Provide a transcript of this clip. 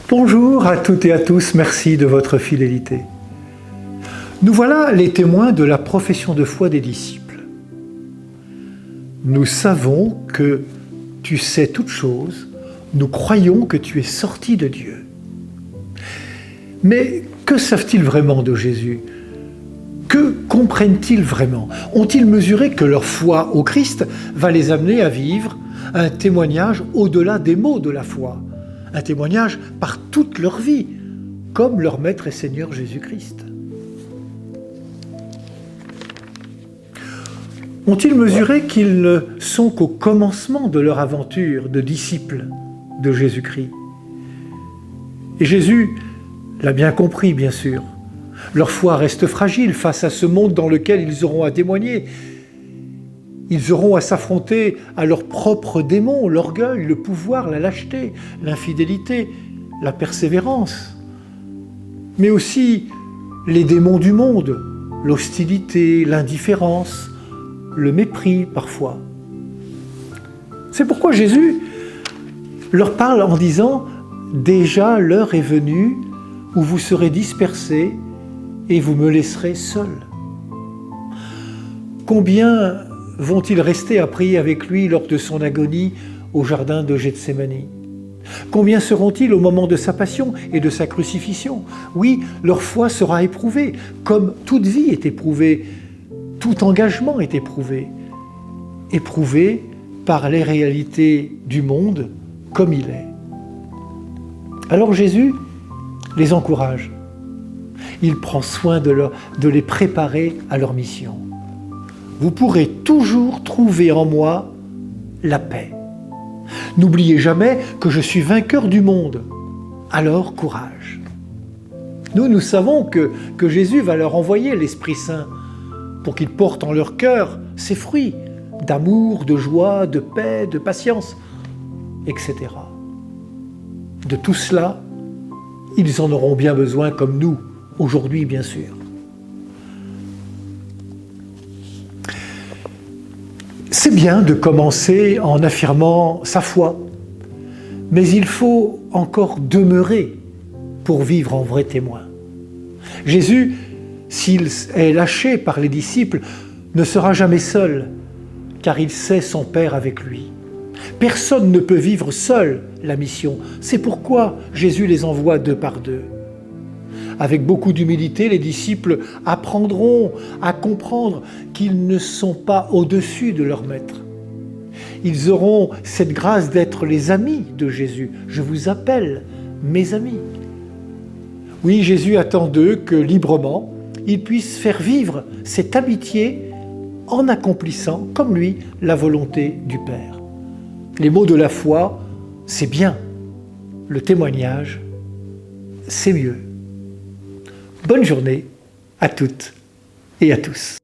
Bonjour à toutes et à tous, merci de votre fidélité. Nous voilà les témoins de la profession de foi des disciples. Nous savons que tu sais toutes choses, nous croyons que tu es sorti de Dieu. Mais que savent-ils vraiment de Jésus ? Que comprennent-ils vraiment ? Ont-ils mesuré que leur foi au Christ va les amener à vivre un témoignage au-delà des mots de la foi ? Un témoignage par toute leur vie, comme leur Maître et Seigneur Jésus-Christ. Ont-ils mesuré qu'ils ne sont qu'au commencement de leur aventure de disciples de Jésus-Christ ? Et Jésus l'a bien compris, bien sûr. Leur foi reste fragile face à ce monde dans lequel ils auront à témoigner. Ils auront à s'affronter à leurs propres démons, l'orgueil, le pouvoir, la lâcheté, l'infidélité, la persévérance. Mais aussi les démons du monde, l'hostilité, l'indifférence, le mépris parfois. C'est pourquoi Jésus leur parle en disant « Déjà l'heure est venue où vous serez dispersés et vous me laisserez seul. » Combien vont-ils rester à prier avec lui lors de son agonie au jardin de Gethsémani ? Combien seront-ils au moment de sa passion et de sa crucifixion ? Oui, leur foi sera éprouvée, comme toute vie est éprouvée, tout engagement est éprouvé. Éprouvé par les réalités du monde comme il est. Alors Jésus les encourage. Il prend soin de les préparer à leur mission. Vous pourrez toujours trouver en moi la paix. N'oubliez jamais que je suis vainqueur du monde. Alors, courage. Nous savons que Jésus va leur envoyer l'Esprit Saint pour qu'il porte en leur cœur ses fruits d'amour, de joie, de paix, de patience, etc. De tout cela, ils en auront bien besoin comme nous, aujourd'hui bien sûr. C'est bien de commencer en affirmant sa foi, mais il faut encore demeurer pour vivre en vrai témoin. Jésus, s'il est lâché par les disciples, ne sera jamais seul, car il sait son Père avec lui. Personne ne peut vivre seul la mission. C'est pourquoi Jésus les envoie deux par deux. Avec beaucoup d'humilité, les disciples apprendront à comprendre qu'ils ne sont pas au-dessus de leur maître. Ils auront cette grâce d'être les amis de Jésus. Je vous appelle mes amis. Oui, Jésus attend d'eux que librement, ils puissent faire vivre cette amitié en accomplissant, comme lui, la volonté du Père. Les mots de la foi, c'est bien. Le témoignage, c'est mieux. Bonne journée à toutes et à tous.